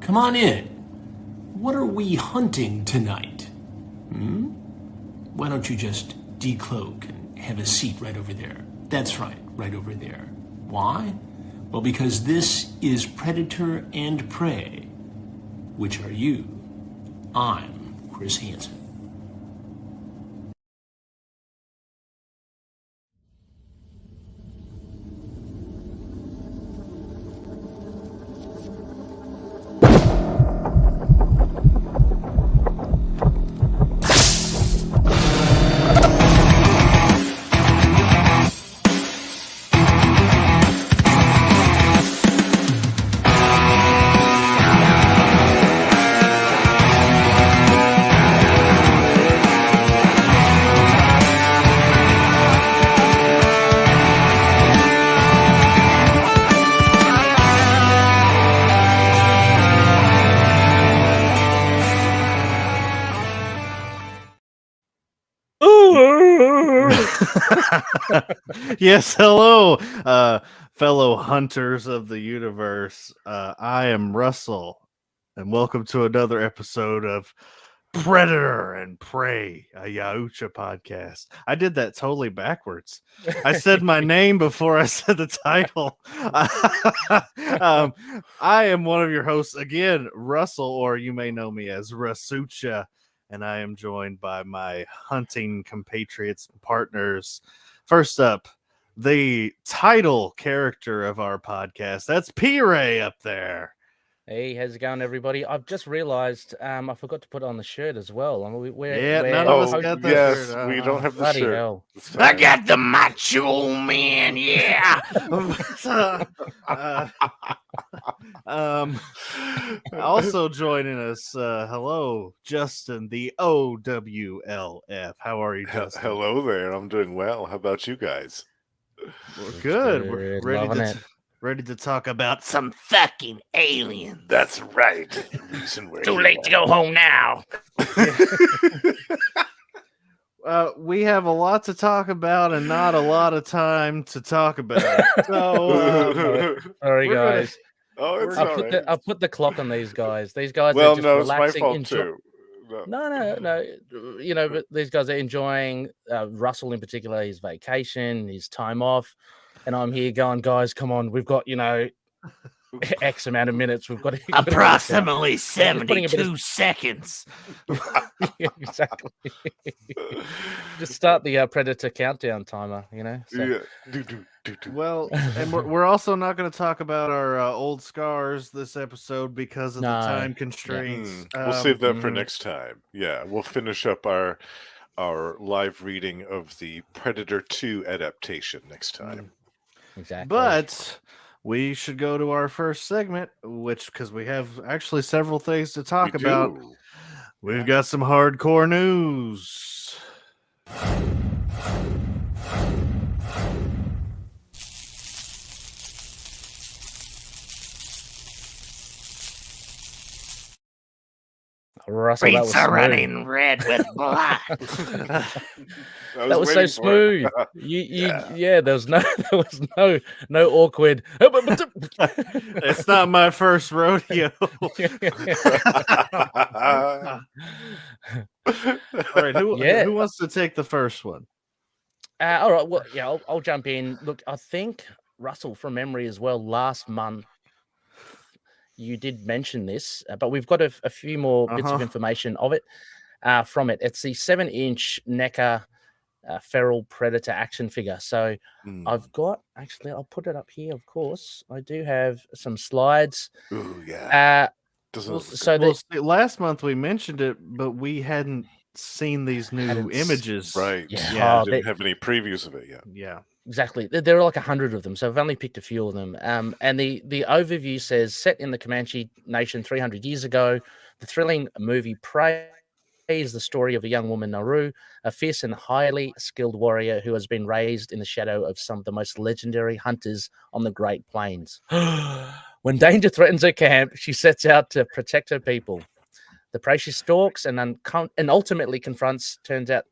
Come on in. What are we hunting tonight? Why don't you just decloak and have a seat right over there? That's right, right over there. Why? Well, because this is Predator and Prey. Which are you? I'm Chris Hansen. Yes, hello, fellow hunters of the universe. I am Russell, and welcome to another episode of Predator and Prey, a Yahucha podcast. I did that totally backwards. I said my name before I said the title. I am one of your hosts again, Russell, or you may know me as Rasucha, and I am joined by my hunting compatriots and partners. First up, the title character of our podcast. That's P-Ray up there. Hey, how's it going, everybody? I've just realized I forgot to put it on the shirt as well. I mean, None of us got the yes, shirt. we don't have the bloody shirt. hell. I got the macho man, yeah. Also joining us, hello, Justin, the OWLF. How are you, Justin? Hello there. I'm doing well. How about you guys? We're good. We're ready to talk about some fucking aliens. That's right. Too late to go home now. We have a lot to talk about and not a lot of time to talk about. So, sorry, guys. I'll put the clock on these guys. These guys well, are just no, relaxing. it's my fault too. No. You know, but these guys are enjoying Russell in particular, his vacation, his time off. And I'm here going, guys, come on. We've got, X amount of minutes. We've got approximately 72 seconds. Yeah, exactly. Just start the Predator countdown timer, So. Yeah. Well, and we're also not going to talk about our old scars this episode because of the time constraints. We'll save that for next time. Yeah, we'll finish up our live reading of the Predator 2 adaptation next time. Exactly. But we should go to our first segment, because we have actually several things to talk about. We've got some hardcore news. Russell, Streets are running red with blood. That was so smooth. There was no awkward. It's not my first rodeo. All right, who wants to take the first one? All right, well, yeah, I'll jump in. Look, I think Russell, from memory as well, last month you did mention this, but we've got a few more bits of information of it from it. It's the 7-inch NECA feral predator action figure. So I've got, actually, I'll put it up here, of course. I do have some slides. Ooh, yeah. Last month we mentioned it, but we hadn't seen these new images. Right. Yeah. I didn't have any previews of it yet. Yeah. Exactly. There are like 100 of them, so I've only picked a few of them. And the overview says, set in the Comanche Nation 300 years ago, the thrilling movie Prey is the story of a young woman, Naru, a fierce and highly skilled warrior who has been raised in the shadow of some of the most legendary hunters on the Great Plains. When danger threatens her camp, she sets out to protect her people. The prey she stalks and ultimately confronts turns out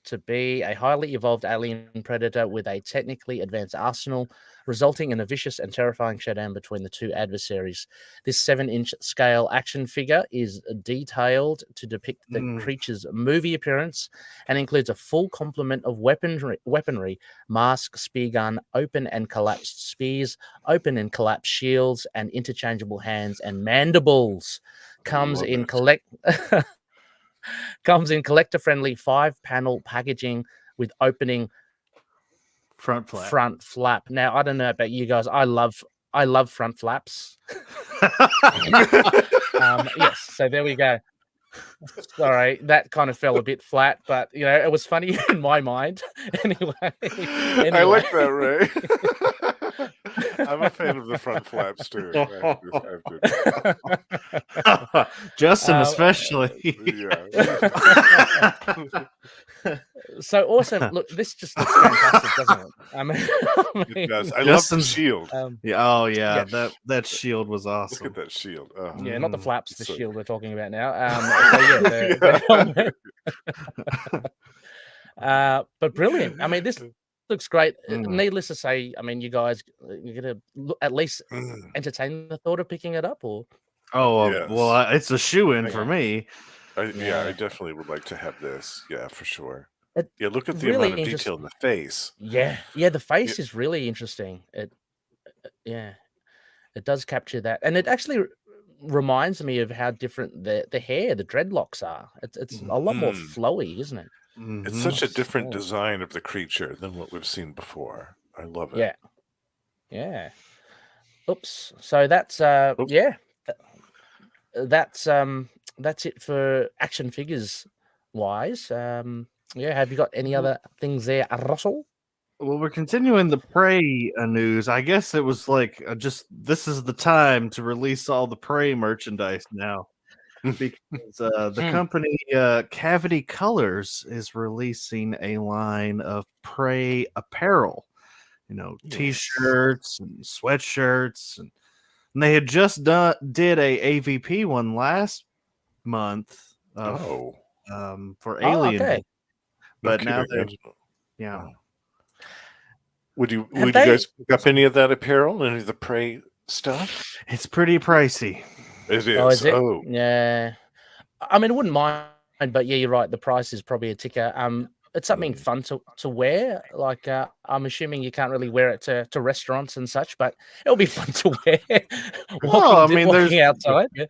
to be a highly evolved alien predator with a technically advanced arsenal, resulting in a vicious and terrifying showdown between the two adversaries. This 7-inch scale action figure is detailed to depict the creature's movie appearance and includes a full complement of weaponry, mask, spear gun, open and collapsed spears, open and collapsed shields, and interchangeable hands and mandibles. Comes in collector-friendly 5-panel packaging with opening Front flap. Now, I don't know about you guys. I love front flaps. Yes, so there we go. Sorry, that kind of fell a bit flat, but it was funny in my mind. Anyway. I like that, Ray. I'm a fan of the front flaps too. I have to. Justin, especially. So awesome! Look, this just looks fantastic, doesn't it? It does. I love the shield. That shield was awesome. Look at that shield. Oh. Yeah, not the flaps, the shield we're talking about now. But brilliant. I mean, this looks great. Needless to say, I mean, you guys, you're gonna at least entertain the thought of picking it up, or? Yes. Well, it's a shoe-in for me. I definitely would like to have this. Yeah, for sure. Look at the amount of detail in the face. Yeah, the face is really interesting. It does capture that, and it actually reminds me of how different the hair, the dreadlocks are. It's a lot more flowy, isn't it? It's such a different design of the creature than what we've seen before. I love it. Yeah. Oops. So that's that's it for action figures wise. Have you got any other things there, Russell? Well, we're continuing the Prey news. I guess it was like this is the time to release all the Prey merchandise now, because the company Cavity Colors is releasing a line of Prey apparel. T-shirts and sweatshirts, and they had just did a AVP one last month for Alien, okay. But now Would you guys pick up any of that apparel, any of the Prey stuff? It's pretty pricey. It is. Oh, is it? Yeah. I mean, I wouldn't mind, but yeah, you're right. The price is probably a ticker. It's something fun to wear. Like, I'm assuming you can't really wear it to restaurants and such, but it'll be fun to wear. walking outside. Yeah.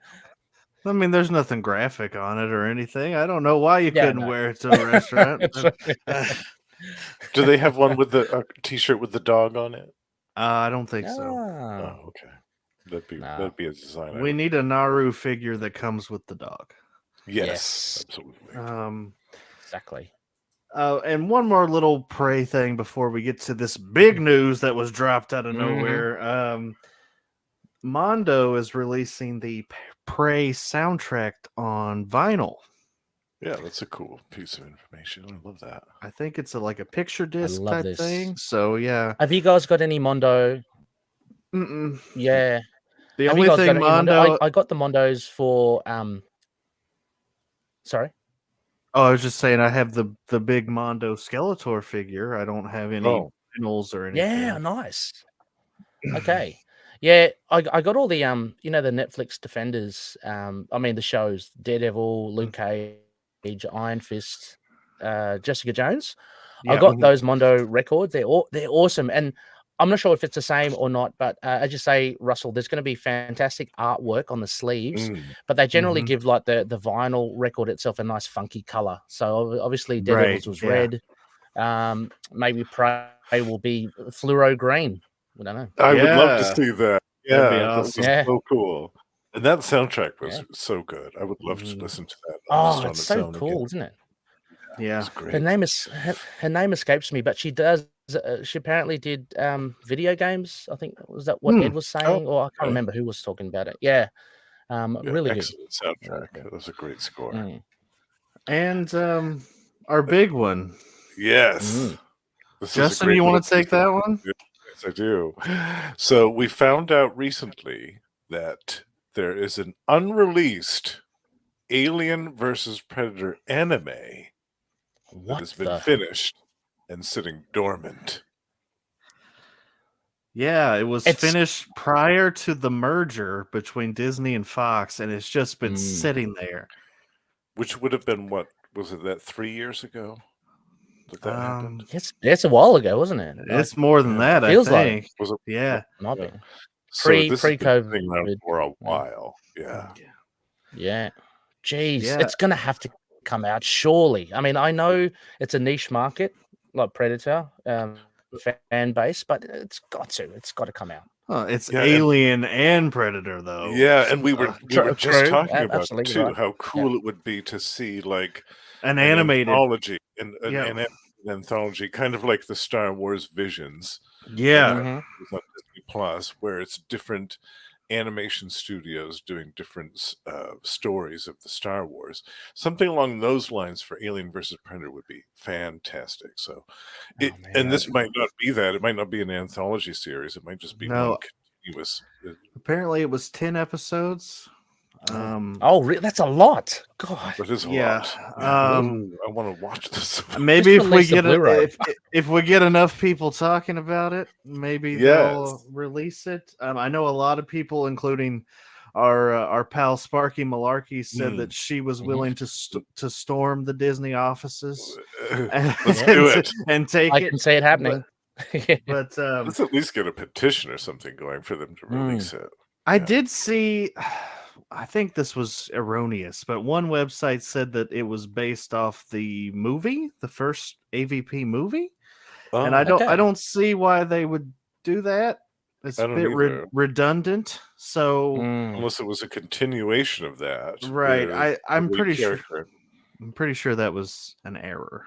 I mean, there's nothing graphic on it or anything. I don't know why you couldn't wear it to a restaurant. Do they have one with the T-shirt with the dog on it? I don't think so. Oh, okay. That'd be a design. We need a Naru figure that comes with the dog. Yes. Absolutely. Exactly. And one more little Prey thing before we get to this big news that was dropped out of nowhere. Mondo is releasing the Prey soundtrack on vinyl. Yeah, that's a cool piece of information. I love that. I think it's like a picture disc type thing. So yeah. Have you guys got any Mondo? Yeah. The only thing Mondo, I got the Mondos for Sorry. Oh, I was just saying I have the big Mondo Skeletor figure. I don't have any vinyls or anything. Yeah, nice. Okay. Yeah, I got all the the Netflix Defenders, I mean the shows, Daredevil, Luke Cage, Iron Fist, Jessica Jones. I got those Mondo records. They're awesome, and I'm not sure if it's the same or not, but as you say, Russell, there's going to be fantastic artwork on the sleeves, but they generally give like the vinyl record itself a nice funky color. So obviously Daredevil's was red. Maybe Prey will be fluoro green. I don't know. I would love to see that. Yeah, that'd be awesome. That was so cool. And that soundtrack was so good. I would love to listen to that. It's so cool, isn't it? Yeah, her name escapes me, but she does. She apparently did video games. I think was that what Ed was saying, or I can't remember who was talking about it. Yeah, really excellent soundtrack. That was a great score. And our big one. Yes. Justin, you want to take that one? Yes, I do. So we found out recently that there is an unreleased Alien versus Predator anime What has been the? finished and sitting dormant. Yeah, it was It's- finished prior to the merger between Disney and Fox, and it's just been sitting there. Which would have been, what was it, that 3 years ago that happened? It's a while ago, wasn't it? It's more than that, I feels like- think. Was it? Yeah. Might Yeah. be. So this has been Pre-COVID. sitting around for a while. Yeah. Yeah. Jeez, Yeah. it's gonna have to come out, surely. I mean, I know it's a niche market, like Predator, fan base, but it's got to come out. Oh, it's Yeah, Alien and Predator, though. Yeah, and we were just true. talking about Absolutely too right. how cool it would be to see like an animated anthology, an Yeah. anthology, kind of like the Star Wars Visions. Yeah. Mhm. On Disney Plus, where it's different animation studios doing different stories of the Star Wars. Something along those lines for Alien versus Predator would be fantastic. So, and this might not be that. It might not be an anthology series. It might just be one continuous. Apparently, it was 10 episodes. That's a lot. God, It is a Yeah, lot. Yeah. I want to watch this. Maybe if we release the get Blu-ray. if we get enough people talking about it, maybe they'll release it. I know a lot of people, including our pal Sparky Malarkey, said that she was willing to storm the Disney offices Let's do it and take I it. can see it happening. But let's at least get a petition or something going for them to release it. I did see. I think this was erroneous, but one website said that it was based off the movie, the first AVP movie, and I don't see why they would do that. It's a bit redundant. So unless it was a continuation of that, right? I'm pretty sure. I'm pretty sure that was an error.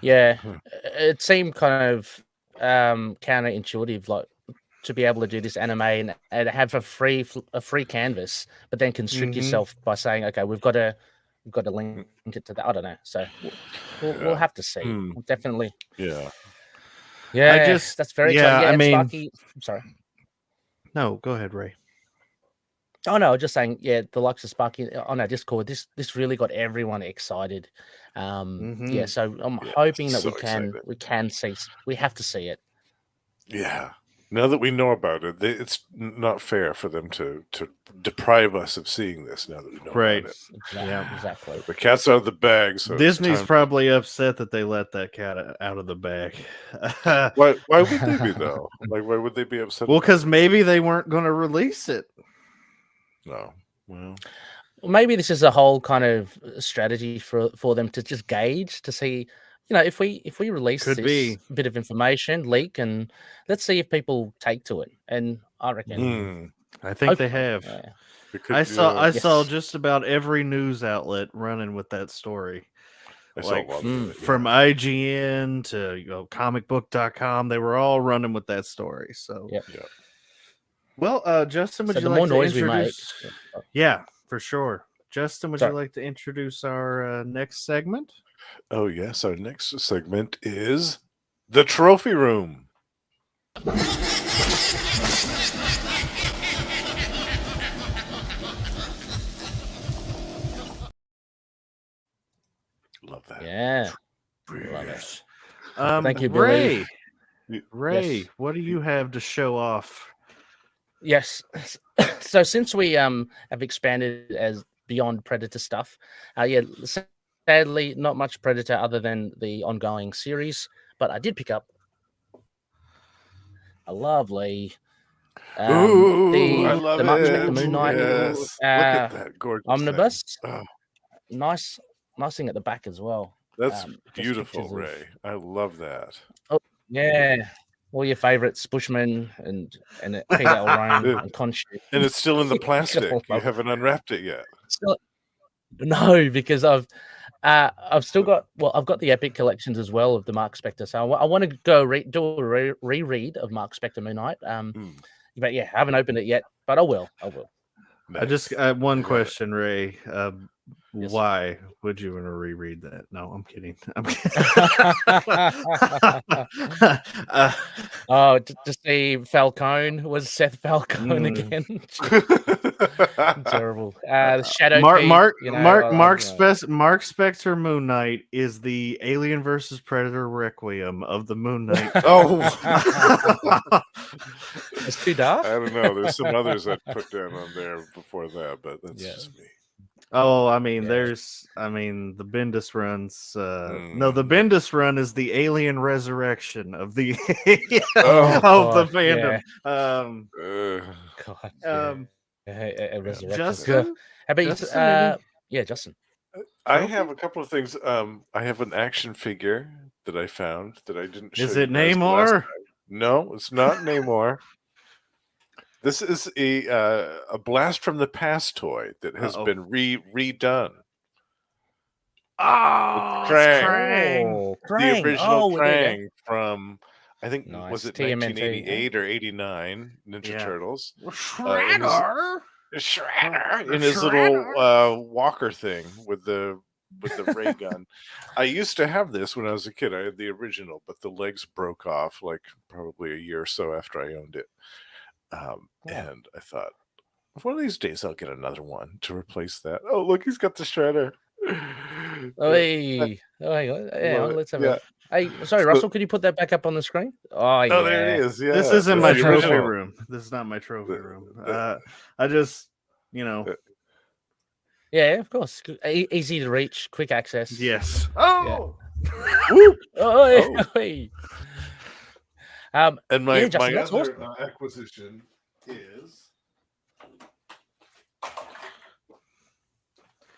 Yeah, it seemed kind of counterintuitive, like to be able to do this anime and have a free canvas, but then constrict yourself by saying, okay, we've got to link it to that. I don't know. So we'll have to see. Definitely. Yeah. That's very exciting. Yeah, I mean, Sparky, I'm sorry. No, go ahead, Ray. Oh no, just saying, yeah, the likes of Sparky on our Discord, this really got everyone excited. Yeah, so I'm hoping that we can see. We have to see it. Yeah. Now that we know about it, it's not fair for them to deprive us of seeing this. Now that we know about it, yeah, exactly. The cat's out of the bag. So Disney's probably upset that they let that cat out of the bag. Why would they be though? Like, why would they be upset? Well, because maybe they weren't going to release it. No. Well, maybe this is a whole kind of strategy for them to just gauge to see. You know, if we release this bit of information, leak, and let's see if people take to it. And I reckon, I think they have. Yeah. I saw just about every news outlet running with that story. From IGN to comicbook.com, they were all running with that story. So, well, Justin, would you like to introduce? Yeah, for sure. Justin, would you like to introduce our next segment? Oh, yes. Our next segment is the Trophy Room. Love that. Yeah. Love it. Thank you, Billy. Ray, what do you have to show off? Yes. So since we have expanded as beyond Predator stuff, sadly, not much Predator other than the ongoing series, but I did pick up a lovely I love the Mark it. Spector Moon Knight Look at that gorgeous omnibus. Oh. Nice thing at the back as well. That's beautiful, Ray. I love that. Oh yeah, all your favorites, Bushman and Peter L. Ryan and Conch. And it's still in the plastic. You haven't unwrapped it yet. No, because I've still got I've got the Epic collections as well of the Mark Spector. So I want to go do a reread of Mark Spector Moon Knight. But yeah, I haven't opened it yet, but I will. Nice. I just one question, Ray. Why would you want to reread that? No, I'm kidding. to see Falcone was Seth Falcone again. Terrible. The Shadow Mark Key, Mark you know, Mark Mark, you know. Mark Spector Moon Knight is the Alien versus Predator Requiem of the Moon Knight. Oh, It's too dark. I don't know. There's some others I'd put down on there before that, but that's Yeah. just me. Oh, I mean, Yeah. the Bendis runs. No, the Bendis run is the Alien Resurrection of the of the fandom. God, a resurrection. Justin? How about you? Justin, Yeah, Justin. I have a couple of things. I have an action figure that I found that I didn't show Is you it guys the last Namor? time. No, it's not Namor. This is a blast from the past toy that has been redone. Oh, Krang. Oh, The Krang. original Oh, there you go. Krang from, I think, Nice. was it TMNT, 1988 or 89? Ninja Yeah. Turtles. Shredder. Shredder in his little walker thing with the ray gun. I used to have this when I was a kid. I had the original, but the legs broke off like probably a year or so after I owned it. And I thought, one of these days I'll get another one to replace that. Oh, look, he's got the Shredder. Oh, hey. Oh, hang on. Yeah, Love it. let's have Yeah. a. Hey, sorry, So- Russell, could you put that back up on the screen? Oh, yeah. Oh, there it is. Yeah, This isn't that's my the trophy original. room. This is not my trophy room. I just, Yeah, of course. Easy to reach, quick access. yes. Oh, Oh, yeah. Hey. And my Yeah, Justin, my that's other awesome. acquisition is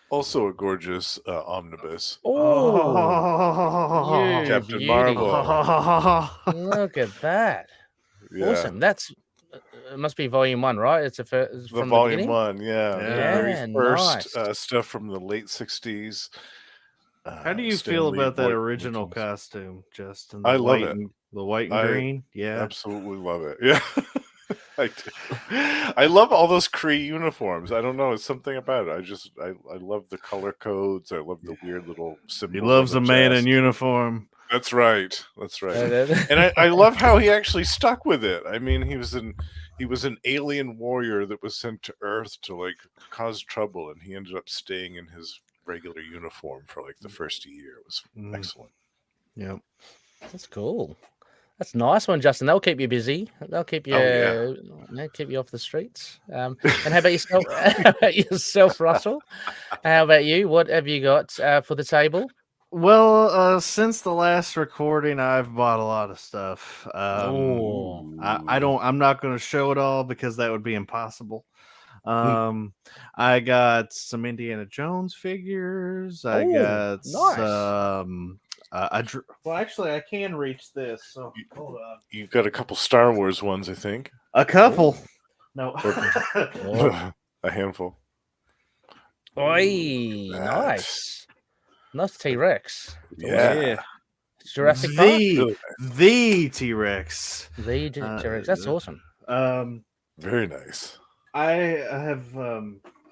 also a gorgeous omnibus. Oh, you Captain beauty. Marvel. Look at that. Yeah. Awesome. That's it must be volume 1, right? It's The from volume the beginning. 1, yeah. The Yeah. very first nice. stuff from the late 60s. How do you Stan feel Lee about that voice original cartoons. costume, Justin? I love white it. The white and I green. Yeah. Absolutely love it. Yeah. I do. I love all those Kree uniforms. I don't know. It's something about it. I love the color codes. I love the weird little symbols. He loves on a the man chest. in uniform. That's right. That's right. And I love how he actually stuck with it. I mean, he was an alien warrior that was sent to Earth to like cause trouble, and he ended up staying in his regular uniform for like the first year. It was excellent. Yep. That's cool. That's a nice one, Justin. They'll keep you busy. They'll keep you, they'll keep you off the streets. And how about yourself? How about yourself, Russell? How about you? What have you got for the table? Well, since the last recording, I've bought a lot of stuff. I'm not going to show it all because that would be impossible. I got some Indiana Jones figures. I got nice. well, actually, I can reach this. So hold on. You've got a couple Star Wars ones, I think. A couple. No. A handful. Oi, nice. Nice T-Rex. Yeah. Jurassic Park? The T-Rex. The T-Rex. That's awesome. Very nice. I have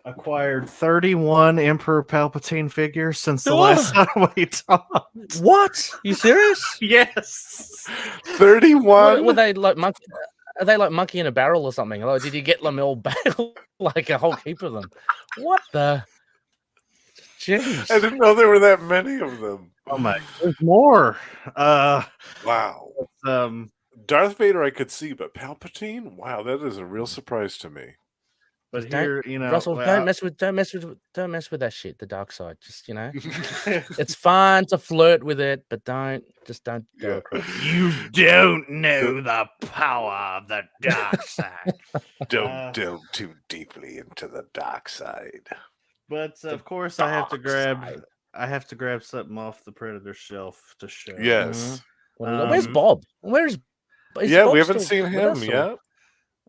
acquired 31 Emperor Palpatine figures since the last time we talked. What? You serious? Yes. 31? Were they like monkey? Are they like monkey in a barrel or something? Like, did you get them all back? Like a whole heap of them? What the? Jeez. I didn't know there were that many of them. Oh my! There's more. Wow. Darth Vader I could see, but Palpatine? Wow, that is a real surprise to me. But here, Russell, don't mess with that shit. The dark side, just it's fine to flirt with it, but don't go across. You don't know the power of the dark side. Don't delve too deeply into the dark side. But of course, I have to grab something off the Predator shelf to show. Yes. Where's Bob? Is we Bob haven't still seen with him us, or- yet.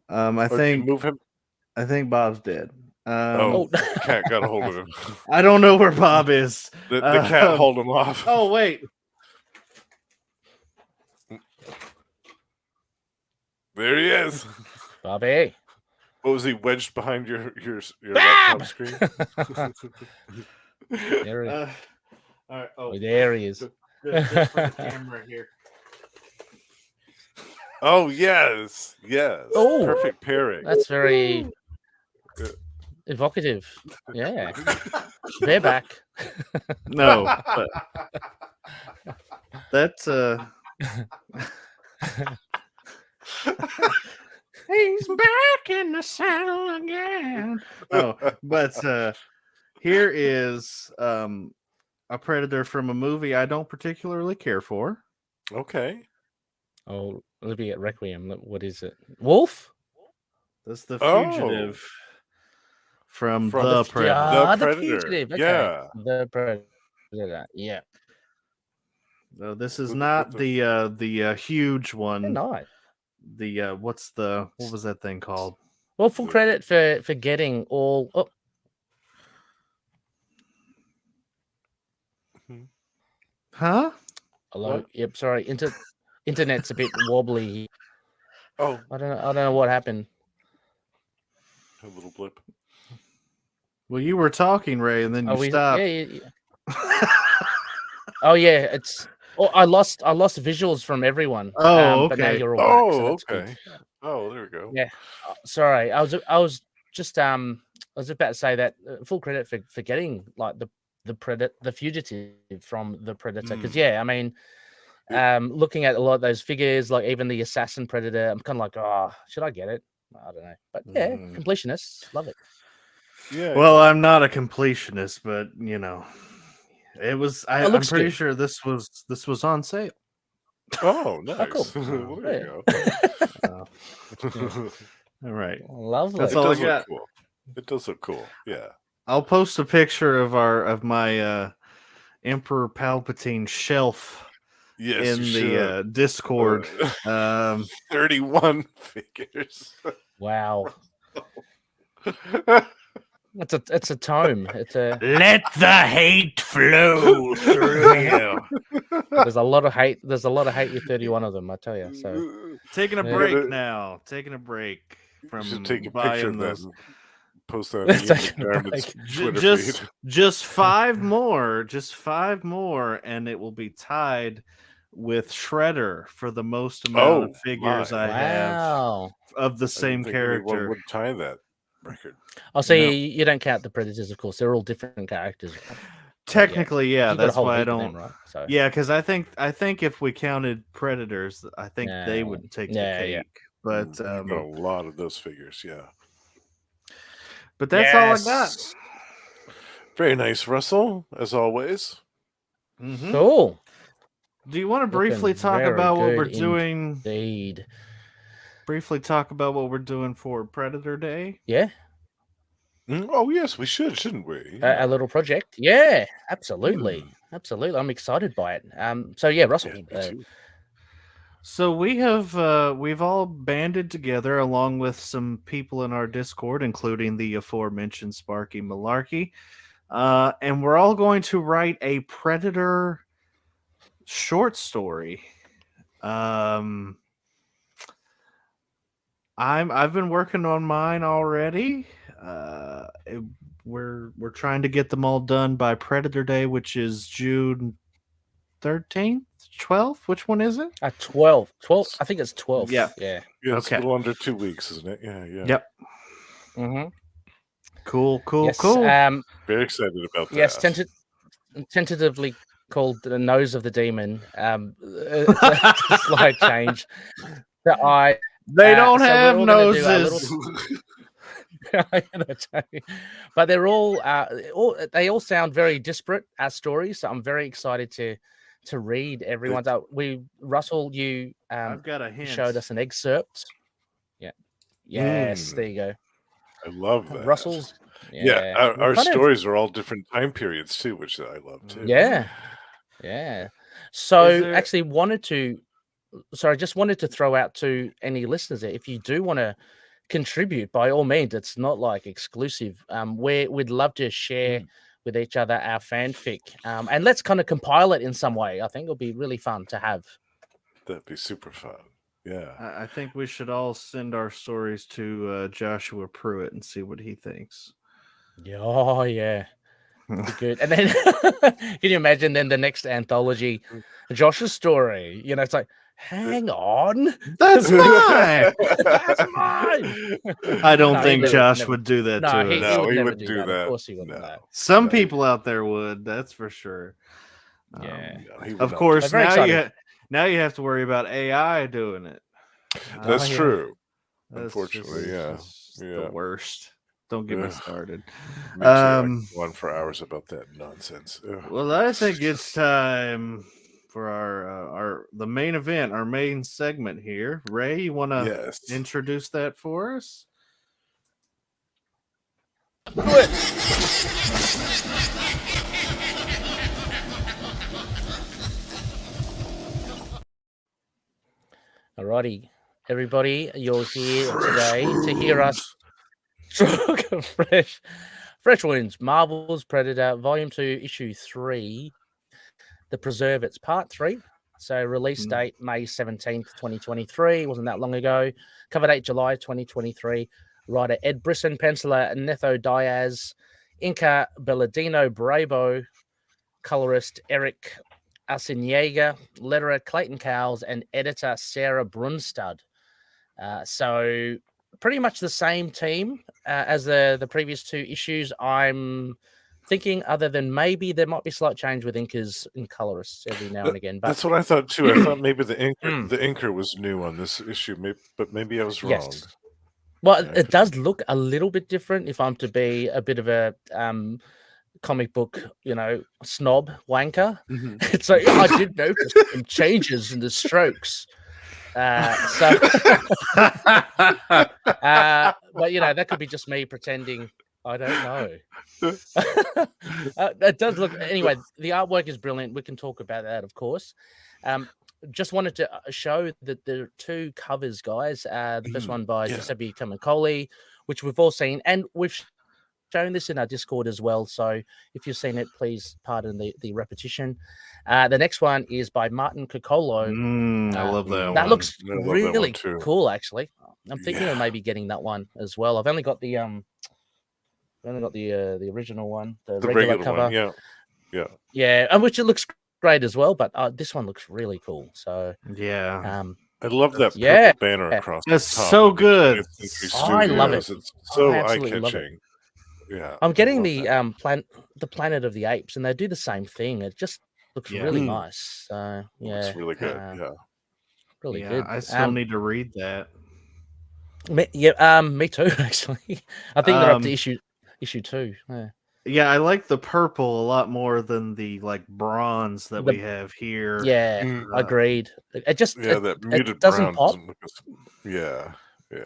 I think move him. I think Bob's dead. The cat got a hold of him. I don't know where Bob is. The cat hauled him off. Oh wait. There he is. Bobby. What was he wedged behind your laptop screen? There he is. All right. Oh, There he is. just for the camera here. Oh yes, yes. Oh. Perfect pairing. That's very Yeah. evocative. Yeah. Bareback. No, but that's he's back in the saddle again. No, but here is a predator from a movie I don't particularly care for. Okay. Oh, Olivia Requiem. What is it? Wolf? That's the Oh. fugitive from From the the Predator. The Predator. Fugitive. Okay. Yeah. The Predator. Yeah. No, this is With- not with the huge They're one. nice. The what was that thing called? Well, full credit for getting all. Oh, Huh? hello. What? Yep. Sorry. Internet's a bit wobbly. Oh, I don't know what happened. a little blip. Well, you were talking, Ray, and then you stopped. Yeah. Oh yeah. It's. Oh, I lost visuals from everyone. Oh, But now okay. you're all back. So Oh, that's good. okay. Oh, there we go. Yeah. Sorry. I was just I was about to say that full credit for getting like the fugitive from the Predator, because I mean, looking at a lot of those figures, like even the assassin Predator, I'm kind of like, oh, should I get it? I don't know, but yeah, completionists love it. Yeah. Well, I'm not a completionist, but you know, it was. I'm looks pretty good. sure this was on sale. Oh, nice. cool. Well, there you Oh, go. all right. Lovely. That's It all I does look got. cool. It does look cool. Yeah. I'll post a picture of my Emperor Palpatine shelf Yes, in you the should. Discord. 31 figures. Wow. It's a tome. It's a Let the hate flow through you. there's a lot of hate. There's a lot of hate with 31 of them, I tell you. So Taking a Yeah. break now. Taking a break You from should take a picture buying of that those. and post that on Ian Taking a McDermott's break. Twitter feed. Just five more, and it will be tied with Shredder for the most amount of figures my. I have wow. of the I same didn't think anyone character. would tie that record. I'll say you don't count the Predators, of course. They're all different characters. Technically, yeah, You've got a that's whole why I heap of don't. them, right? So Yeah, because I think if we counted Predators, I think they would take the Yeah, cake. yeah. But You've got a lot of those figures, yeah. but that's all I got. Very nice, Russell, as always. Mhm. Cool. Do you want to briefly Looking talk very about what we're good doing? Indeed. Briefly talk about what we're doing for Predator Day. Yeah. Oh, yes, we should, shouldn't we? A little project. Yeah, absolutely. Absolutely. I'm excited by it. So yeah, Russell. Yeah, me too. So we've all banded together along with some people in our Discord, including the aforementioned Sparky Malarkey, and we're all going to write a Predator short story. I've been working on mine already. We're trying to get them all done by Predator Day, which is June 13th, 12th. Which one is it? 12. I think it's 12. Yeah. Yeah. Yeah, it's Okay. a little under 2 weeks, isn't it? Yeah. Yep. Mm-hmm. Cool. Yes. Very excited about that. Yes. Tentatively called the Nose of the Demon. It's a slight change. They don't so have we're all gonna do our noses. But they're they all sound very disparate as stories. So I'm very excited to read everyone's. Russell, you I've got a hint. showed us an excerpt. Yeah. Yes. There you go. I love that. Russell's. Our stories are all different time periods too, which I love too. Yeah. So there- just wanted to throw out to any listeners there, if you do want to contribute, by all means, it's not like exclusive. We'd love to share with each other our fanfic, and let's kind of compile it in some way. I think it'll be really fun to have. That'd be super fun. Yeah. I think we should all send our stories to Joshua Pruitt and see what he thinks. Oh yeah. Be good. And then can you imagine then the next anthology, Josh's story? You know, it's like, Hang on. That's mine. That's mine. I don't No, think he Josh never- would do that No, to he us. would he never wouldn't do that. that. Of course he wouldn't. No. No. Some No. people out there would, that's for sure. Yeah. No, he would Of not course, do very now you have to worry about AI doing it. that. That's yeah. true. That's Unfortunately, just yeah. the worst. Don't get me Ugh. started. Me too. I can go on for hours about that nonsense. Ugh. Well, I think it's time for our the main event, our main segment here. Ray, you want to Yes. introduce that for us? Alrighty, everybody, you're here today to hear us talk of fresh wounds, Marvel's Predator, Volume 2, Issue 3, The Preserve. It's Part 3. So release date May 17th, 2023. Wasn't that long ago. Cover date July 2023. Writer Ed Brisson, penciler Netho Diaz, inker Belladino Brabo, colorist Eric Arciniega, letterer Clayton Cowles, and editor Sarah Brunstad. So pretty much the same team as the previous two issues. I'm thinking, other than maybe there might be slight change with inkers and colorists every now and again. But That's what I thought too. I thought maybe the inker was new on this issue, but maybe I was wrong. yes. Well, Yeah, it does look a little bit different. If I'm to be a bit of a comic book, snob wanker, so I did notice some changes in the strokes. But that could be just me pretending I don't know. It does look anyway. The artwork is brilliant. We can talk about that, of course. Just wanted to show that there are two covers, guys. The first one by Giuseppe Camicoli, which we've all seen, and we've shown this in our Discord as well. So if you've seen it, please pardon the repetition. The next one is by Martin Coccolo. I love that. That one. looks I love that really one too. cool, actually. I'm thinking of maybe getting that one as well. I've only got the the original one, the regular cover. one. Yeah, and which it looks great as well. But this one looks really cool. So Yeah. I love that Yeah. purple banner across. That's the top so of the good. 20th Century I love it. Studios. It's so I absolutely love it. eye-catching. Yeah, I'm I getting love the that. the Planet of the Apes, and they do the same thing. It just looks Yeah. really nice. So yeah, It's really good. really Yeah, good. I still need to read that. Me too. Actually, I think they're up to issue 2. Yeah. Yeah, I like the purple a lot more than the bronze that we have here. Yeah, agreed. It just that muted it doesn't brown pop. doesn't look as. Yeah.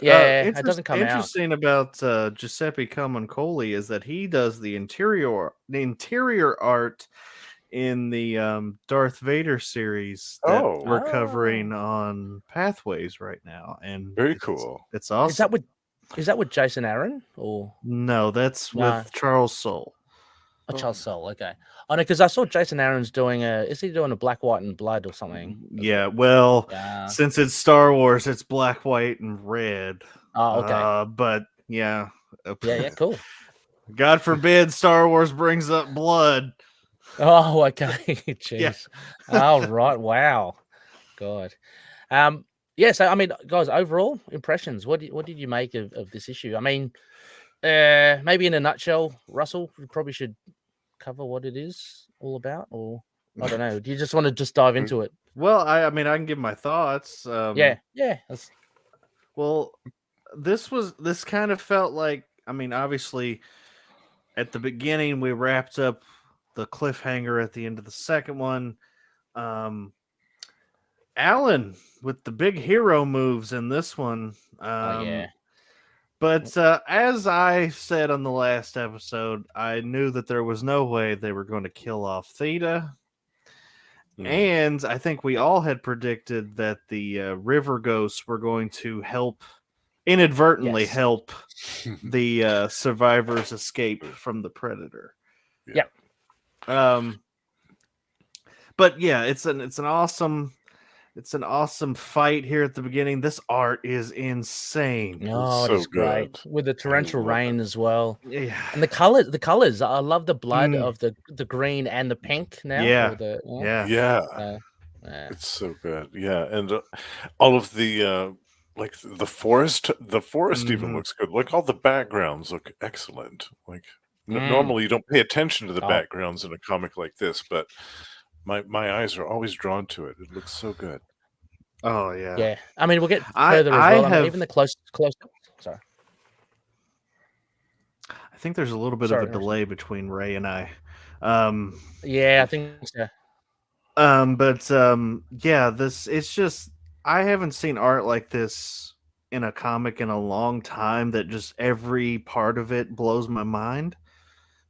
Yeah, it doesn't come out. Interesting about Giuseppe Camicoli is that he does the interior art in the Darth Vader series that we're covering on Pathways right now, and Very cool. It's awesome. Is that with Jason Aaron or no? That's with Charles Soule. Oh, Charles Soule. Okay. I know because I saw Jason Aaron's doing is he doing a Black, White, and Blood or something? Yeah. Well, since it's Star Wars, it's black, white, and red. Oh, okay. But yeah. Yeah. Cool. God forbid Star Wars brings up blood. Oh, okay. Jeez. Yeah. Oh, right. Wow. God. Yeah. So, I mean, guys, overall impressions. What did you make of this issue? I mean, maybe in a nutshell, Russell, you probably should cover what it is all about, or I don't know. Do you just want to just dive into it? Well, I mean, I can give my thoughts. Yeah. Well, this kind of felt like, I mean, obviously, at the beginning we wrapped up the cliffhanger at the end of the second one. Alan with the big hero moves in this one. But as I said on the last episode, I knew that there was no way they were going to kill off Theta. And I think we all had predicted that the river ghosts were going to inadvertently help the survivors escape from the Predator. Yeah. But yeah, it's an awesome fight here at the beginning. This art is insane. Oh, it's great with the torrential rain as well. Yeah, and the colors. I love the blood of the green and the pink now. Yeah, It's so good. Yeah, and all of the like the forest even Mhm. looks good. Like all the backgrounds look excellent. Like Mm. normally you don't pay attention to the Oh, backgrounds in a comic like this, but my eyes are always drawn to it. It looks so good. Oh yeah. yeah. I mean, we'll get I further as I well. I mean, even have the close. Sorry, I think there's a little bit of a sorry. Harrison. delay between Ray and I. Um Yeah, I think so. but yeah, this it's just I haven't seen art like this in a comic in a long time that just every part of it blows my mind.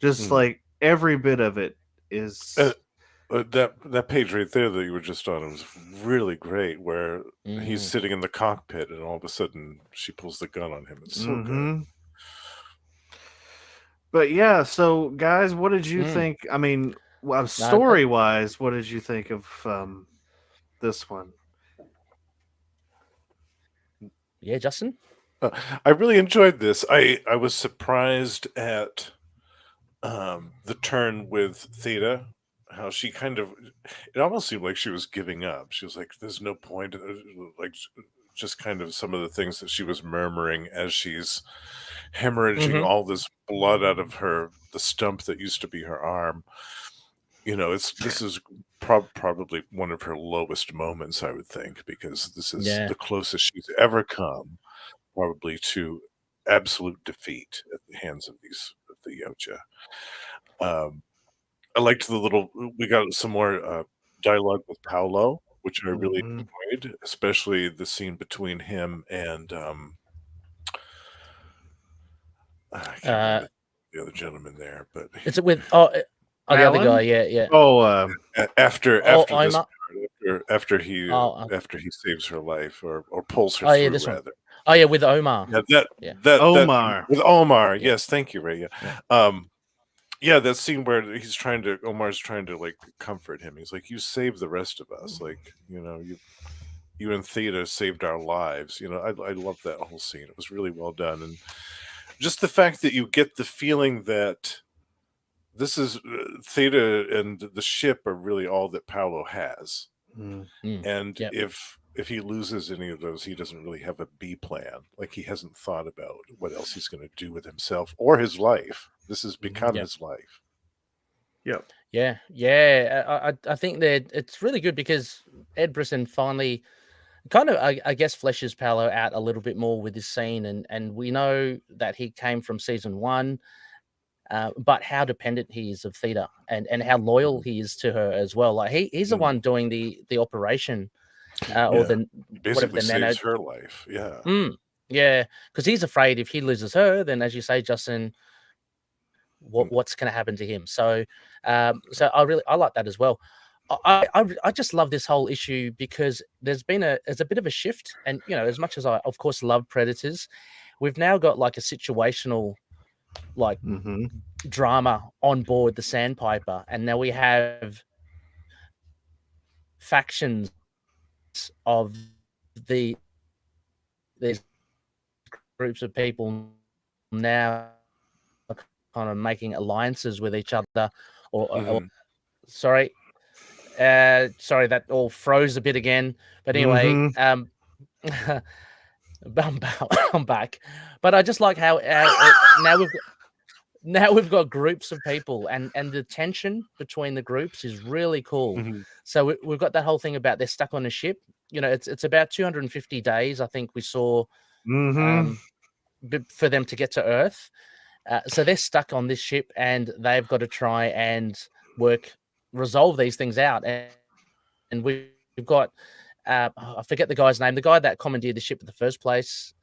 Just Mm. like every bit of it Uh, is that page right there that you were just on was really great. Where he's Mm. sitting in the cockpit and all of a sudden she pulls the gun on him. It's so good. mhm. But yeah, so guys, what did you Mm. think? I mean, well, No, story-wise, what did you think of this one? yeah, Justin. I really enjoyed this. I was surprised at the turn with Theta, how she kind of it almost seemed like she was giving up. She was like, "There's no point," like just kind of some of the things that she was murmuring as she's hemorrhaging Mm-hmm. all this blood out of the stump that used to be her arm. This is probably one of her lowest moments, I would think, because this is Yeah. the closest she's ever come, probably to absolute defeat at the hands of the Yocha. Um, I liked the little we got some more, dialogue with Paolo, which I really Mhm. enjoyed, especially the scene between him and, I can't Uh, remember the other gentleman there, but it's with the other guy. Alan? Yeah, yeah. Oh, after Oh, this I'm. part, after he saves her life or pulls her Oh, yeah, through this one. rather. Oh, yeah, with Omar. Yeah, that Yeah, that Omar. with Omar, yeah, yes, thank you, Ray, yeah. yeah. Yeah, that scene where Omar's trying to, like, comfort him. He's like, "You saved the rest of us, like, you and Theta saved our lives." I love that whole scene. It was really well done, and just the fact that you get the feeling that this is Theta and the ship are really all that Paolo has, Mm. Mm, and yep. if he loses any of those, he doesn't really have a B plan. Like he hasn't thought about what else he's going to do with himself or his life. This has become Yep. his life. Yep. Yeah, yeah. I think that it's really good because Ed Brisson finally kind of, I guess, fleshes Paolo out a little bit more with this scene, and we know that he came from season one, but how dependent he is of Theta, and how loyal he is to her as well. Like he's the Mm. one doing the operation, or Yeah, the he whatever basically the nano. saves her life. Yeah. Yeah, because he's afraid if he loses her, then as you say, Justin, Mm. what's going to happen to him? So, so I like that as well. I just love this whole issue because there's a bit of a shift, and as much as I of course love Predators, we've now got like a situational like Mhm. drama on board the Sandpiper, and now we have factions of these groups of people now kind of making alliances with each other, or Mhm. sorry, sorry, that all froze a bit again. But anyway, Mhm. I'm back. But I just like how now we've got groups of people, and the tension between the groups is really cool. Mhm. So we've got that whole thing about they're stuck on a ship. It's about 250 days. I think we saw Mhm. for them to get to Earth. So they're stuck on this ship, and they've got to try and resolve these things out. And we've got I forget the guy's name, the guy that commandeered the ship in the first place.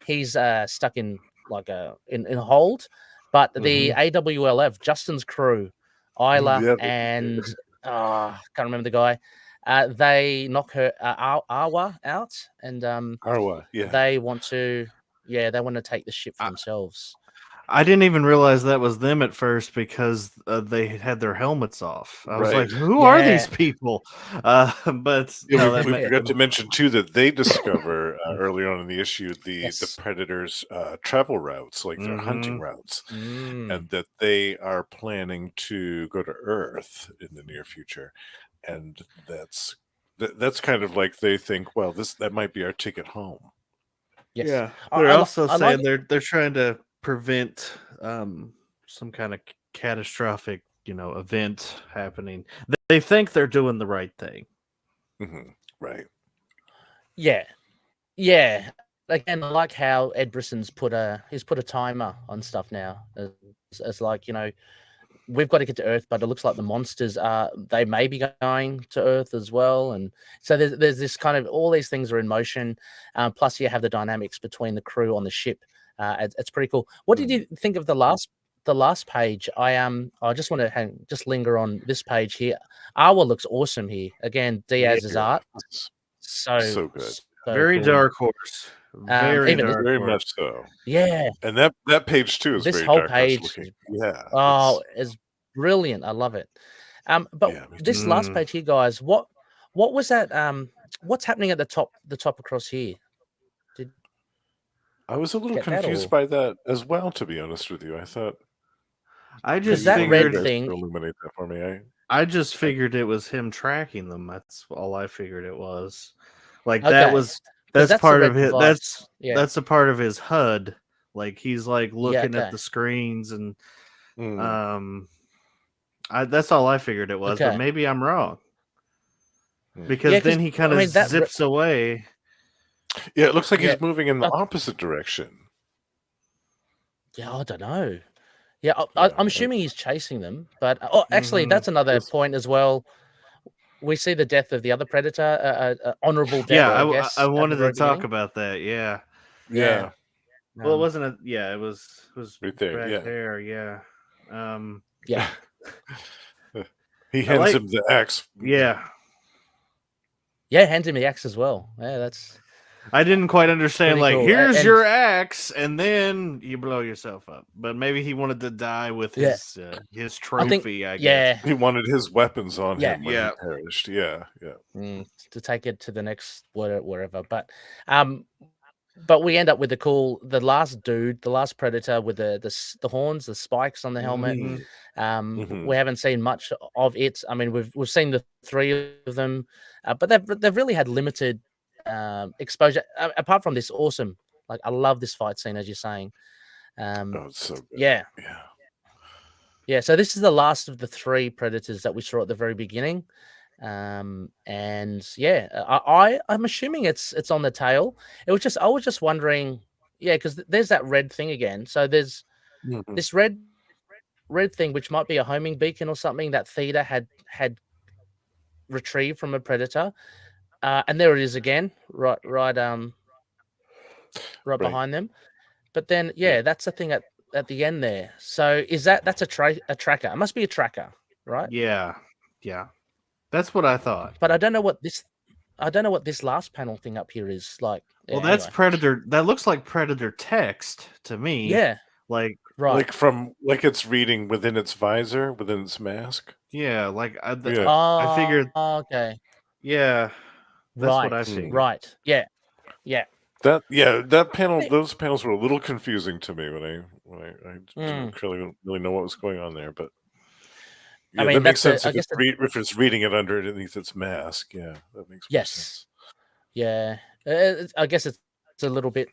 He's stuck in like in a hold, but the Mhm. AWLF, Justin's crew, Isla Yeah. and can't remember the guy. They knock her Awa out, and Arwa. Yeah. they want to take the ship for I, themselves. I didn't even realize that was them at first because they had their helmets off. I was like, Right. "Who are these Yeah, people?" But Yeah, no, we yeah, forgot to mention too that they discover earlier on in the issue the yes. predators' travel routes, like their hunting Mhm. routes, Mm, and that they are planning to go to Earth in the near future. and that's kind of like they think, well, that might be our ticket home. Yes. Yeah, I- they're I li- also I saying like- they're trying to prevent some kind of catastrophic, event happening. They think they're doing the right thing. Right. Yeah. Yeah. Again, I like how Ed Brisson's put a timer on stuff now. As like, we've got to get to Earth, but it looks like the monsters they may be going to Earth as well. And so there's this kind of, all these things are in motion. Plus you have the dynamics between the crew on the ship. It's pretty cool. What did you think of the last page? I just want to just linger on this page here. Awa looks awesome here. Again, Diaz's art. So good. so Very cool. dark horse. Very even- dark Very horse. much so. Yeah. And that page too is This very whole dark horse page looking. Yeah. Oh, it's brilliant. I love it. But Yeah, me this too. last page here, guys, what was that? What's happening at the top across here? I was a little Get that confused or- by that as well, to be honest with you. I thought I Because just that maybe red you guys thing- could illuminate that for me. I just figured it was him tracking them. That's all I figured it was. Like Okay. that's that's the part red of his. device. Yeah. That's a part of his HUD. Like he's like looking okay. at the screens and Mm. that's all I figured it was. Okay. But maybe I'm wrong Mm. because Yeah, 'cause, then he kind I of mean, that zips away. Yeah, it looks like Yeah. he's moving in the Uh, opposite direction. Yeah, I don't know. Yeah, Yeah, I'm assuming he's chasing them, but actually, Mhm. that's another Yes. point as well. We see the death of the other predator, honorable death. Yeah, I guess. I at the wanted very to talk beginning. about that. Yeah. Yeah. Well, it Um, wasn't a. Yeah, it was Right there, back yeah. there. Yeah. Yeah. He hands like- him the axe. Yeah. Yeah, hand him the axe as well. Yeah, that's I didn't quite understand. Pretty Like, cool. here's And- your axe, and then you blow yourself up. But maybe he wanted to die with Yeah. his I think- trophy. I guess. yeah. He wanted his weapons on Yeah. him when Yeah. he perished. Yeah, yeah. To take it to the next wherever. But we end up with the last dude, the last predator with the horns, the spikes on the helmet. Mhm. Mhm. We haven't seen much of it. I mean, we've seen the three of them, but they've really had limited exposure. Apart from this awesome, like I love this fight scene, as you're saying. Oh, it's so good. Yeah. Yeah. Yeah, so this is the last of the three predators that we saw at the very beginning, and yeah, I'm assuming it's on the tail. I was just wondering, yeah, because there's that red thing again. So there's Mhm. this red thing, which might be a homing beacon or something that Theta had retrieved from a predator, and there it is again, right behind them. But then, yeah, that's the thing at the end there. So is that's a tracker? It must be a tracker, right? Yeah. Yeah. That's what I thought. But I don't know what this last panel thing up here is like. Well, Yeah, that's anyway. Predator. That looks like Predator text to me. Yeah, Like, right. Like it's reading within its visor, within its mask. yeah. Like, Yeah. I figured. Okay. Yeah. That's what I Right. figured. Right. Yeah. Yeah. That panel, those panels were a little confusing to me when I didn't really know what was going on there, but I yeah, mean, that makes that's sense if it's reading it underneath its mask. Yeah, that makes more Yes. sense. Yeah. I guess it's a little bit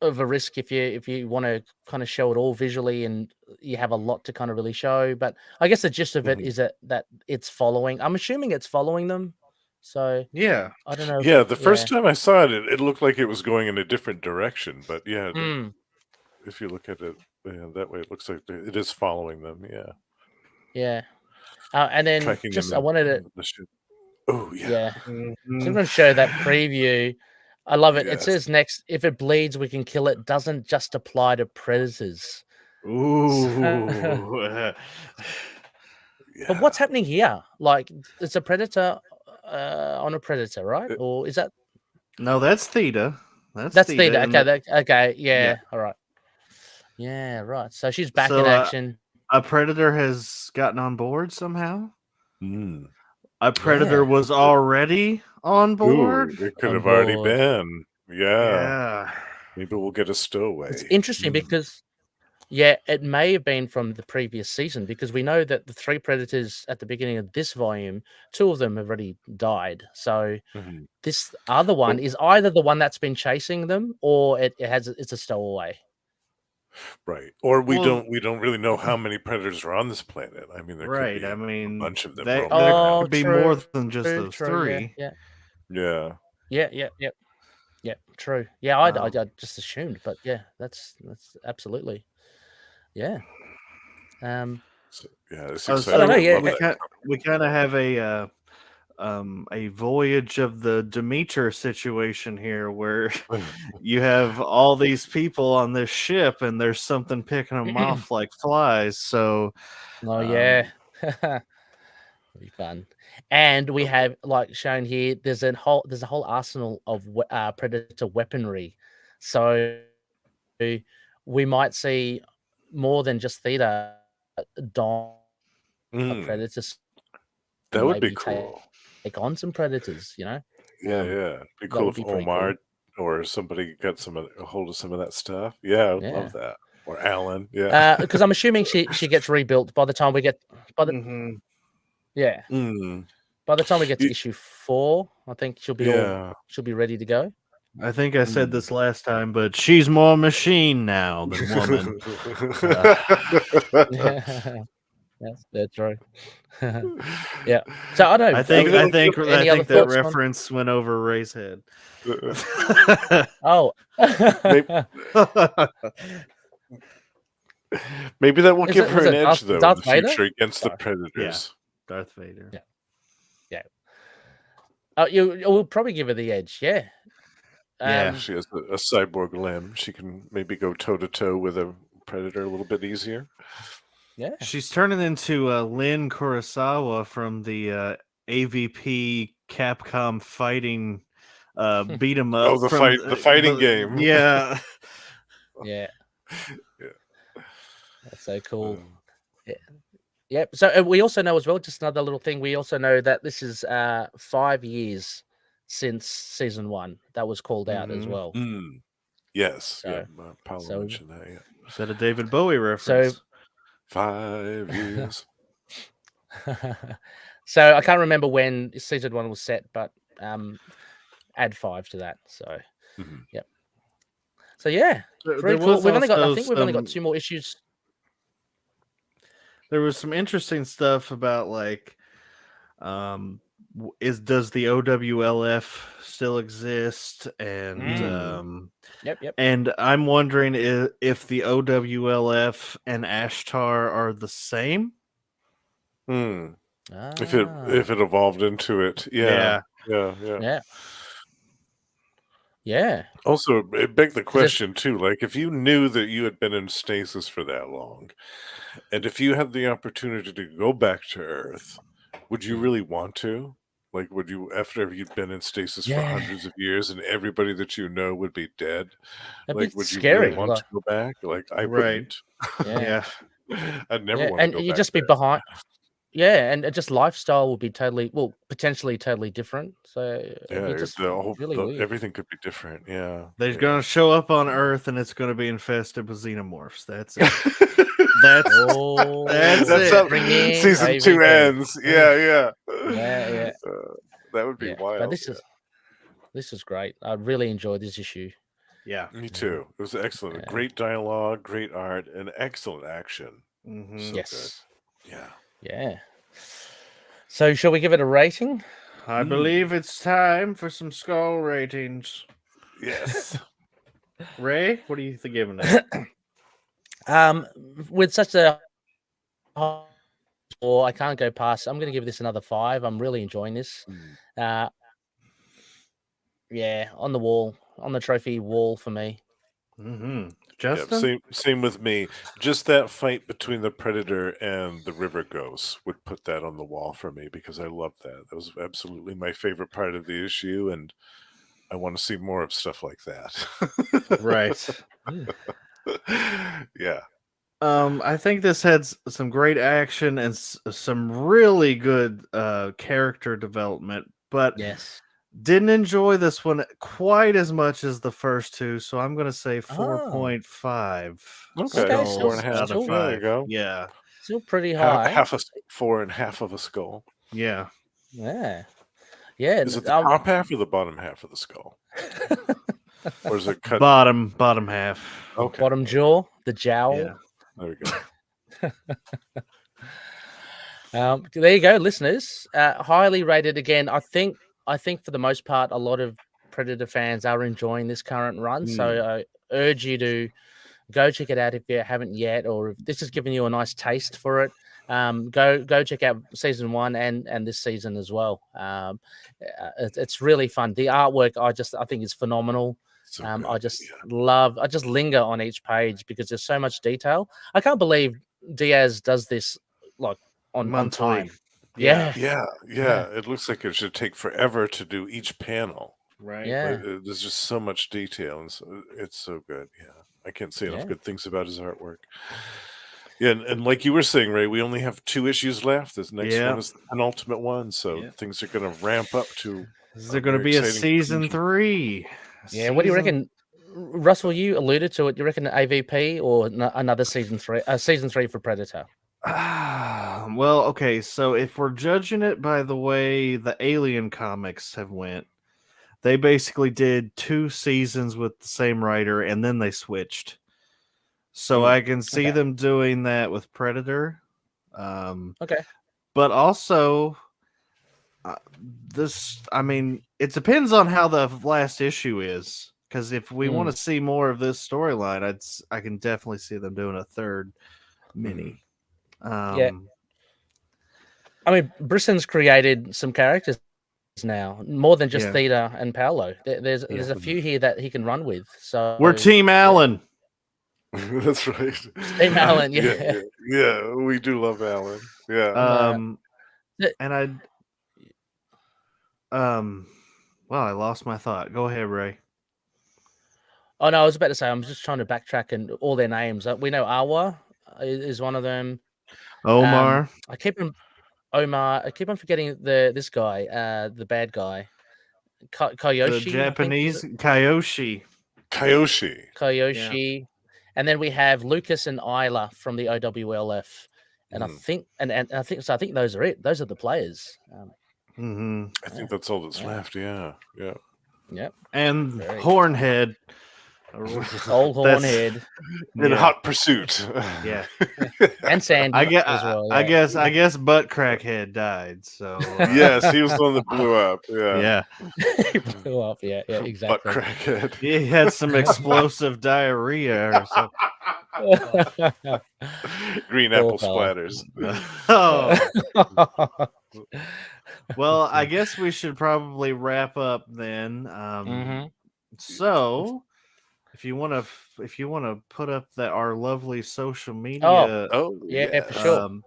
of a risk if you want to kind of show it all visually and you have a lot to kind of really show. But I guess the gist of it is that it's following. I'm assuming it's following them. So Yeah. I don't know. Yeah, the first time I saw it, it looked like it was going in a different direction. But yeah, if you look at it that way, it looks like it is following them. Yeah, Yeah. And then tracking just them I wanted to. the ship. Oh yeah. Yeah. So I'm Mhm. going to show that preview. I love it. It Yes. says next, if it bleeds, we can kill it. Doesn't just apply to predators. Ooh. But what's happening here? Like, it's a predator on a predator, right? Or is that No, that's Theta. that's Theta? and Okay, okay, yeah, Yeah. all right, yeah, right. So she's back So, in action. a predator has gotten on board somehow. Mm. A predator Yeah. was already on board. Ooh, it could On have already board. been. Yeah. Yeah. Maybe we'll get a stowaway. It's interesting because Yeah, it may have been from the previous season because we know that the 3 predators at the beginning of this volume, 2 of them have already died. So Mhm. this other one But- is either the one that's been chasing them or it's a stowaway. right. Or we Well- don't really know how many predators are on this planet. I mean, there could be I mean, a bunch of them there roaming around. Oh, could be true, more than just true, those true, 3. Yeah, Yeah. yeah, true. Yeah, I just assumed, but yeah, that's absolutely, yeah. So, yeah, it's So exciting. I don't know, I yeah, love we kind of have a voyage of the Demeter situation here, where that. you have all these people on this ship, and there's something picking them off like flies. So, Oh yeah, it'll be fun. And we have like shown here. There's a whole arsenal of predator weaponry, so we might see more than just Theta don predators. That would be maybe cool. take on some predators. Yeah, Um, yeah. It'd be that cool would if be pretty Omar cool. or somebody got a hold of some of that stuff. Yeah, I would Yeah. love that. Or Alan. Yeah. Because I'm assuming she gets rebuilt by the time we get yeah. Mm, By the time we get to You- issue 4, I think she'll be ready to go. I think I said this last time, but she's more machine now than woman. That's true. Yeah. So I don't know. I think any other that thoughts on- reference went over Ray's head. Oh. Maybe that will Is give it- her was an it edge, though, Darth in the Vader? future against the Sorry. predators. Darth Vader. Yeah. We'll probably give her the edge. Yeah. Yeah. She has a cyborg limb. She can maybe go toe to toe with a predator a little bit easier. Yeah. She's turning into Lynn Kurosawa from the AVP Capcom fighting beat 'em up. Oh, the fighting game. Yeah. Yeah. Yeah. That's so cool. Yep. So we also know as well, just another little thing. We also know that this is 5 years since season 1. That was called out as well. Yes. So- Paolo mentioned that. Yeah. Is that a David Bowie reference? 5 years. So I can't remember when season 1 was set, but add 5 to that. So Mhm. yep. So yeah, There very cool. was We've only got. I also think we've only got some- 2 more issues. There was some interesting stuff about like does the OWLF still exist, and Yep. and I'm wondering if the OWLF and Ashtar are the same. If it evolved into it, yeah. Yeah. Also, it begged the question too. Like, if you knew that you had been in stasis for that long, and if you had the opportunity to go back to Earth, would you really want to? Like, would you, after you'd been in stasis for Yeah. hundreds of years, and everybody that you know would be dead? That'd Like, be would you scary. really want to go back? Like, I Right. wouldn't. Yeah. I'd never Yeah, want to and go you'd back just be there. behind. Yeah, and just lifestyle will be potentially totally different. So it'd Yeah, be just really weird. everything could be different. Yeah, They're yeah. gonna show up on Earth, and it's gonna be infested with xenomorphs. That's it. That's Oh, That's That's it. how bring in season 2 AVP. ends. Yeah. Yeah. That would be Yeah, wild. but this is great. I really enjoyed this issue. yeah. Me too. It was excellent. Great dialogue, great art, and excellent action. Mhm. So Yes. good. Yeah. So shall we give it a rating? I believe it's time for some skull ratings. Yes. Ray, what are you giving it? With such a or I can't go past. I'm going to give this another 5. I'm really enjoying this. Yeah, on the wall, on the trophy wall for me. Mm-hmm. Yeah, Justin? same with me. Just that fight between the Predator and the River Ghost would put that on the wall for me, because I love that. That was absolutely my favorite part of the issue, and I want to see more of stuff like that. Right. Yeah. I think this had some great action and some really good character development, but Yes. Didn't enjoy this one quite as much as the first two, so I'm going to say 4.5. Okay, Okay, skulls still- out of still- 5. there you go. Yeah. Still pretty Half, high. half a 4 and half of a skull. Yeah. Yeah. Yeah. Is it the top half or the bottom half of the skull? Or is it cut? Bottom half. Okay, Bottom jaw, the jowl. Yeah. there we go. There you go, listeners. Highly rated again. I think for the most part, a lot of Predator fans are enjoying this current run. So I urge you to go check it out if you haven't yet, or if this has given you a nice taste for it. Go check out season 1 and this season as well. It's really fun. The artwork I think is phenomenal. So I good, just yeah. I just linger on each page because there's so much detail. I can't believe Diaz does this like on Monthly. time. Yeah. Yeah. It looks like it should take forever to do each panel. Right. Yeah. But there's just so much detail, and so it's so good. Yeah, I can't say enough Yeah. good things about his artwork. Yeah, and like you were saying, Ray, we only have 2 issues left. This next Yeah. one is the penultimate one, so Yeah. things are going to ramp up to. Is there going to very be a exciting season conclusion. 3? Yeah. What do you reckon, Russell? You alluded to it. You reckon AVP or another season 3? Season 3 for Predator. Well, okay. So if we're judging it by the way the Alien comics have went, they basically did 2 seasons with the same writer, and then they switched. So I can see them doing that with Predator. Okay. But also, it depends on how the last issue is. Because if we want to see more of this storyline, I can definitely see them doing a third mini. Yeah. I mean, Brisson's created some characters now, more than just Theta and Paolo. There's a few here that he can run with. So we're Team Allen. That's right. Team Allen, yeah. Yeah, we do love Allen. Yeah. And well, I lost my thought. Go ahead, Ray. Oh no, I was about to say I'm just trying to backtrack and all their names. We know Awa is one of them. Omar. I keep on forgetting this guy, the bad guy, Koyoshi. The Japanese Kyoshi. Kyoshi. And then we have Lucas and Isla from the OWLF. And I think I think those are it. Those are the players. I think that's all that's left. Yeah. Yep. And Hornhead. Old Hornhead. In Hot Pursuit. Yeah. And Sandy as well. Yeah. I guess Butt Crackhead died. So yes, he was the one that blew up. Yeah. He blew up. Yeah, exactly. Butt Crackhead. He had some explosive diarrhea or something. Green apple splatters. Oh. Well, I guess we should probably wrap up then. So, if you want to put up our lovely social media, for sure.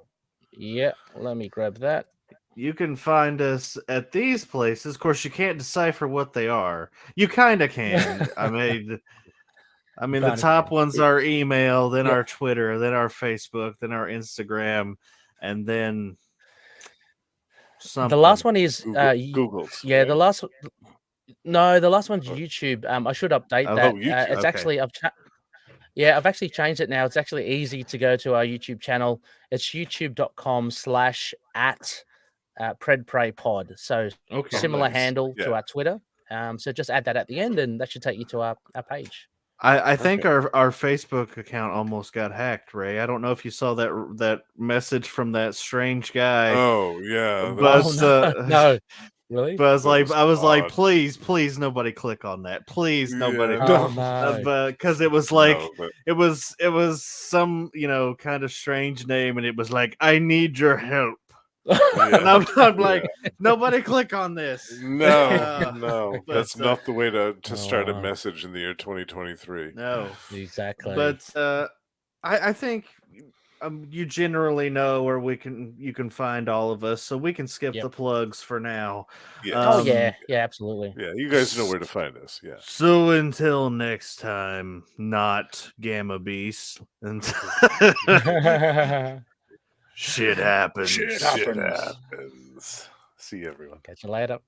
Let me grab that. You can find us at these places. Of course, you can't decipher what they are. You kind of can. I mean, the top ones are email, then our Twitter, then our Facebook, then our Instagram, and then something. The last one is Google's. Yeah, the last one's YouTube. I should update that. It's actually I've actually changed it now. It's actually easy to go to our YouTube channel. It's youtube.com/@PredPrayPod. So similar handle to our Twitter. So just add that at the end, and that should take you to our page. I think our Facebook account almost got hacked, Ray. I don't know if you saw that message from that strange guy. Oh yeah, no. Really? But I was like, please, nobody click on that. Please, nobody. Because it was like it was some kind of strange name, and it was like, I need your help. And I'm like, nobody click on this. No, that's not the way to start a message in the year 2023. No, exactly. But I think you generally know where you can find all of us, so we can skip the plugs for now. Yeah. Absolutely. Yeah, you guys know where to find us. Yeah. So until next time, not Gamma Beast. Shit happens. Shit happens. See you, everyone. Catch you later.